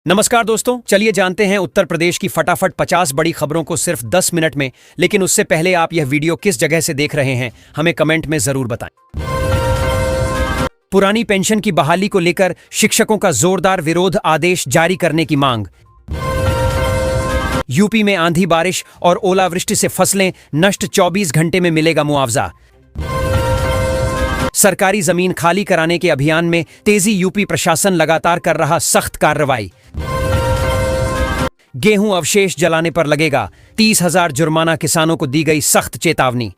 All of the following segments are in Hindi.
नमस्कार दोस्तों, चलिए जानते हैं उत्तर प्रदेश की फटाफट 50 बड़ी खबरों को सिर्फ 10 मिनट में। लेकिन उससे पहले आप यह वीडियो किस जगह से देख रहे हैं हमें कमेंट में जरूर बताएं। पुरानी पेंशन की बहाली को लेकर शिक्षकों का जोरदार विरोध, आदेश जारी करने की मांग। यूपी में आंधी बारिश और ओलावृष्टि से फसलें नष्ट, 24 घंटे में मिलेगा मुआवजा। सरकारी जमीन खाली कराने के अभियान में तेजी, यूपी प्रशासन लगातार कर रहा सख्त कार्रवाई। गेहूं अवशेष जलाने पर लगेगा 30,000 जुर्माना, किसानों को दी गई सख्त चेतावनी।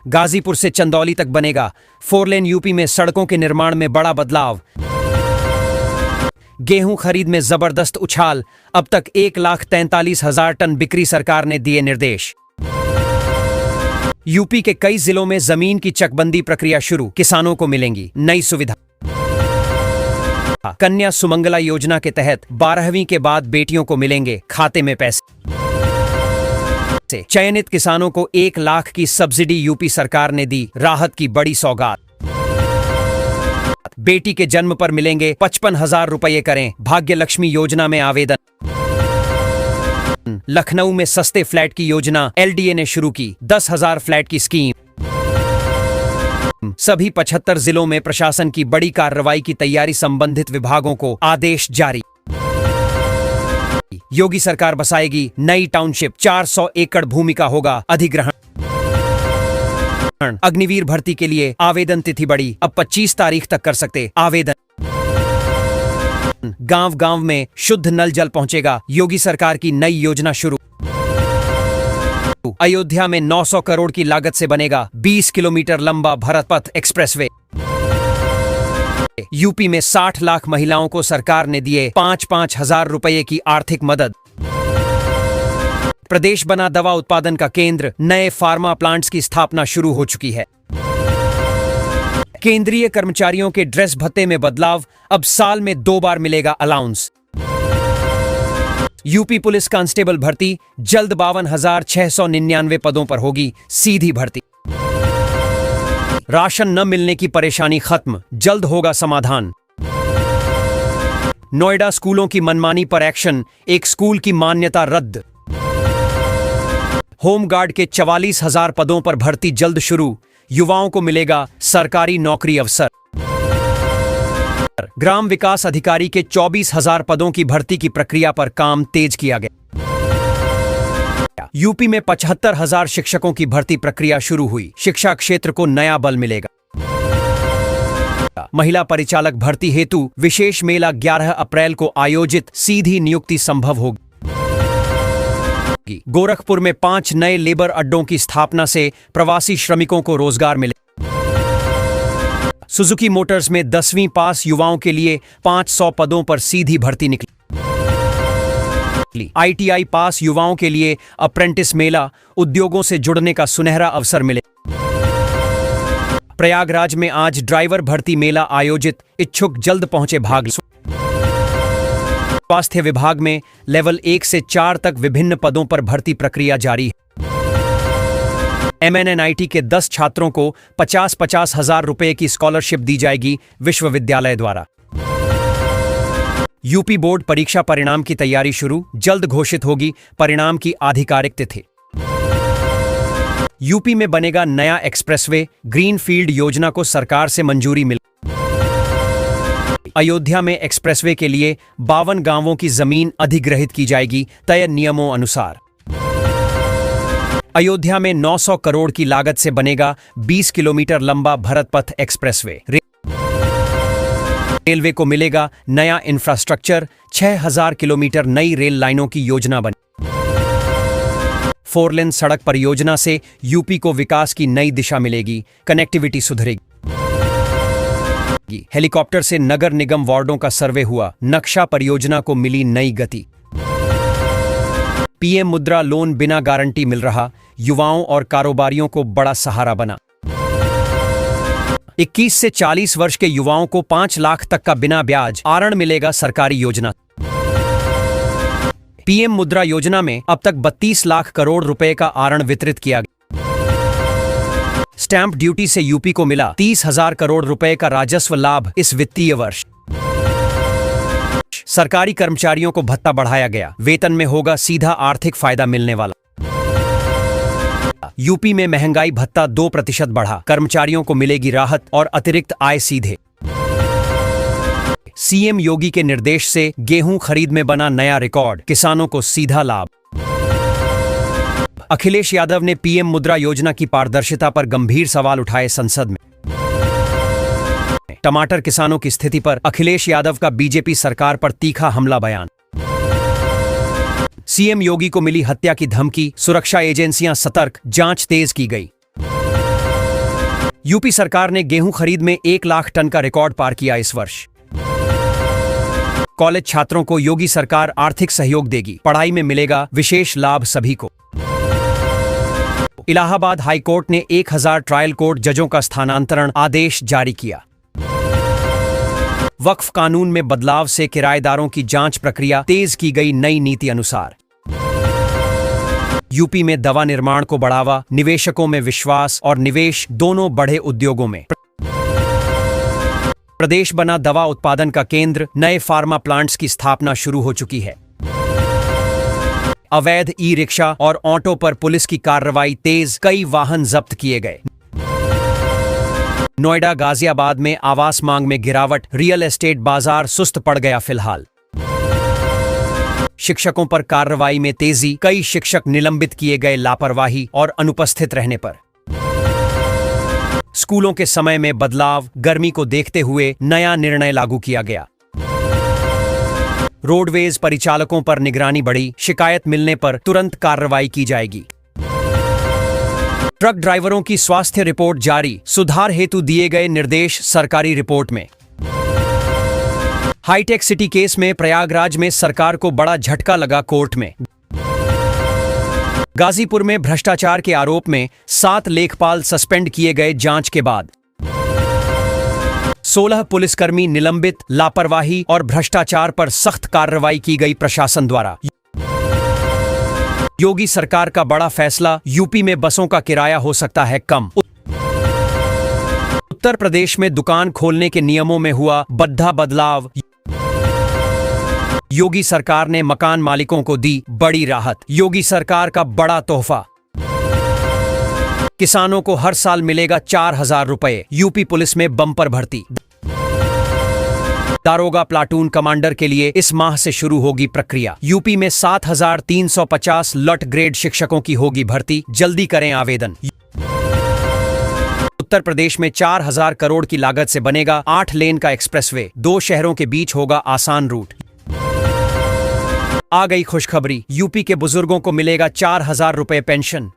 गाजीपुर से चंदौली तक बनेगा 4 लेन, यूपी में सड़कों के निर्माण में बड़ा बदलाव। गेहूं खरीद में जबरदस्त उछाल, अब तक 1,43,000 टन बिक्री, सरकार ने दिए निर्देश। यूपी के कई जिलों में जमीन की चकबंदी प्रक्रिया शुरू, किसानों को मिलेंगी नई सुविधा। कन्या सुमंगला योजना के तहत 12वीं के बाद बेटियों को मिलेंगे खाते में पैसे। चयनित किसानों को 1 लाख की सब्सिडी, यूपी सरकार ने दी राहत की बड़ी सौगात। बेटी के जन्म पर मिलेंगे 55,000 रुपये, करें भाग्य लक्ष्मी योजना में आवेदन। लखनऊ में सस्ते फ्लैट की योजना एलडीए ने शुरू की, 10,000 फ्लैट की स्कीम। सभी 75 जिलों में प्रशासन की बड़ी कार्रवाई की तैयारी, संबंधित विभागों को आदेश जारी। योगी सरकार बसाएगी नई टाउनशिप, 400 एकड़ भूमि का होगा अधिग्रहण। अग्निवीर भर्ती के लिए आवेदन तिथि बढ़ी, अब 25 तारीख तक कर सकते आवेदन। गांव गांव में शुद्ध नल जल पहुंचेगा, योगी सरकार की नई योजना शुरू। अयोध्या में 900 करोड़ की लागत से बनेगा 20 किलोमीटर लंबा भरत पथ एक्सप्रेसवे। यूपी में 60 लाख महिलाओं को सरकार ने दिए 5-5 हजार रुपये की आर्थिक मदद। प्रदेश बना दवा उत्पादन का केंद्र, नए फार्मा प्लांट्स की स्थापना शुरू हो चुकी है। केंद्रीय कर्मचारियों के ड्रेस भत्ते में बदलाव, अब साल में 2 बार मिलेगा अलाउंस। यूपी पुलिस कांस्टेबल भर्ती, जल्द 52,699 पदों पर होगी सीधी भर्ती। राशन न मिलने की परेशानी खत्म, जल्द होगा समाधान। नोएडा स्कूलों की मनमानी पर एक्शन, एक स्कूल की मान्यता रद्द। होमगार्ड के 44,000 पदों पर भर्ती जल्द शुरू, युवाओं को मिलेगा सरकारी नौकरी अवसर। ग्राम विकास अधिकारी के 24,000 पदों की भर्ती की प्रक्रिया पर काम तेज किया गया। यूपी में 75,000 शिक्षकों की भर्ती प्रक्रिया शुरू हुई, शिक्षा क्षेत्र को नया बल मिलेगा। महिला परिचालक भर्ती हेतु विशेष मेला 11 अप्रैल को आयोजित, सीधी नियुक्ति संभव होगी। गोरखपुर में 5 नए लेबर अड्डों की स्थापना से प्रवासी श्रमिकों को रोजगार मिले। सुजुकी मोटर्स में 10वीं पास युवाओं के लिए 500 पदों पर सीधी भर्ती निकली। आईटीआई पास युवाओं के लिए अप्रेंटिस मेला, उद्योगों से जुड़ने का सुनहरा अवसर मिले। प्रयागराज में आज ड्राइवर भर्ती मेला आयोजित, इच्छुक जल्द पहुंचे भाग। स्वास्थ्य विभाग में लेवल 1 से 4 तक विभिन्न पदों पर भर्ती प्रक्रिया जारी है। MNNIT के 10 छात्रों को 50-50 हजार रुपए की स्कॉलरशिप दी जाएगी विश्वविद्यालय द्वारा। यूपी बोर्ड परीक्षा परिणाम की तैयारी शुरू, जल्द घोषित होगी परिणाम की आधिकारिक तिथि। यूपी में बनेगा नया एक्सप्रेसवे, ग्रीनफील्ड योजना को सरकार से मंजूरी मिली। अयोध्या में एक्सप्रेसवे के लिए 52 गांवों की जमीन अधिग्रहित की जाएगी तय नियमों अनुसार। अयोध्या में 900 करोड़ की लागत से बनेगा 20 किलोमीटर लंबा भरत पथ एक्सप्रेसवे। रेलवे को मिलेगा नया इंफ्रास्ट्रक्चर, 6,000 किलोमीटर नई रेल लाइनों की योजना बनी। 4 लेन सड़क परियोजना से यूपी को विकास की नई दिशा मिलेगी, कनेक्टिविटी सुधरेगी। हेलीकॉप्टर से नगर निगम वार्डों का सर्वे हुआ, नक्शा परियोजना को मिली नई गति। पीएम मुद्रा लोन बिना गारंटी मिल रहा, युवाओं और कारोबारियों को बड़ा सहारा बना। 21 से 40 वर्ष के युवाओं को 5 लाख तक का बिना ब्याज आरण मिलेगा सरकारी योजना। पीएम मुद्रा योजना में अब तक 32 लाख करोड़ रुपए का आरण वितरित किया गया। स्टैंप ड्यूटी से यूपी को मिला 30,000 करोड़ रुपए का राजस्व लाभ इस वित्तीय वर्ष। सरकारी कर्मचारियों को भत्ता बढ़ाया गया, वेतन में होगा सीधा आर्थिक फायदा मिलने वाला। यूपी में महंगाई भत्ता 2% बढ़ा, कर्मचारियों को मिलेगी राहत और अतिरिक्त आय सीधे। सीएम योगी के निर्देश से गेहूं खरीद में बना नया रिकॉर्ड, किसानों को सीधा लाभ। अखिलेश यादव ने पीएम मुद्रा योजना की पारदर्शिता पर गंभीर सवाल उठाए संसद में। टमाटर किसानों की स्थिति पर अखिलेश यादव का बीजेपी सरकार पर तीखा हमला बयान। सीएम योगी को मिली हत्या की धमकी, सुरक्षा एजेंसियां सतर्क, जांच तेज की गई। यूपी सरकार ने गेहूं खरीद में 1 लाख टन का रिकॉर्ड पार किया इस वर्ष। कॉलेज छात्रों को योगी सरकार आर्थिक सहयोग देगी, पढ़ाई में मिलेगा विशेष लाभ सभी को। इलाहाबाद हाईकोर्ट ने 1000 ट्रायल कोर्ट जजों का स्थानांतरण आदेश जारी किया। वक्फ कानून में बदलाव से किराएदारों की जांच प्रक्रिया तेज की गई नई नीति अनुसार। यूपी में दवा निर्माण को बढ़ावा, निवेशकों में विश्वास और निवेश दोनों बढ़े उद्योगों में। प्रदेश बना दवा उत्पादन का केंद्र, नए फार्मा प्लांट्स की स्थापना शुरू हो चुकी है। अवैध ई रिक्शा और ऑटो पर पुलिस की कार्रवाई तेज, कई वाहन जब्त किए गए। नोएडा गाजियाबाद में आवास मांग में गिरावट, रियल एस्टेट बाजार सुस्त पड़ गया फिलहाल। शिक्षकों पर कार्रवाई में तेजी, कई शिक्षक निलंबित किए गए लापरवाही और अनुपस्थित रहने पर। स्कूलों के समय में बदलाव, गर्मी को देखते हुए नया निर्णय लागू किया गया। रोडवेज परिचालकों पर निगरानी बढ़ी, शिकायत मिलने पर तुरंत कार्रवाई की जाएगी। ट्रक ड्राइवरों की स्वास्थ्य रिपोर्ट जारी, सुधार हेतु दिए गए निर्देश सरकारी रिपोर्ट में। हाईटेक सिटी केस में प्रयागराज में सरकार को बड़ा झटका लगा कोर्ट में। गाजीपुर में भ्रष्टाचार के आरोप में 7 लेखपाल सस्पेंड किए गए जांच के बाद। 16 पुलिसकर्मी निलंबित, लापरवाही और भ्रष्टाचार पर सख्त कार्रवाई की गई प्रशासन द्वारा। योगी सरकार का बड़ा फैसला, यूपी में बसों का किराया हो सकता है कम। उत्तर प्रदेश में दुकान खोलने के नियमों में हुआ बड़ा बदलाव। योगी सरकार ने मकान मालिकों को दी बड़ी राहत, योगी सरकार का बड़ा तोहफा। किसानों को हर साल मिलेगा 4000 रुपए, यूपी पुलिस में बम्पर भर्ती। दारोगा प्लाटून कमांडर के लिए इस माह से शुरू होगी प्रक्रिया। यूपी में 7350 लट ग्रेड शिक्षकों की होगी भर्ती, जल्दी करें आवेदन। उत्तर प्रदेश में 4000 करोड़ की लागत से बनेगा 8 लेन का एक्सप्रेसवे, 2 शहरों के बीच होगा आसान रूट। आ गई खुशखबरी, यूपी के बुजुर्गों को मिलेगा 4000 रुपए पेंशन।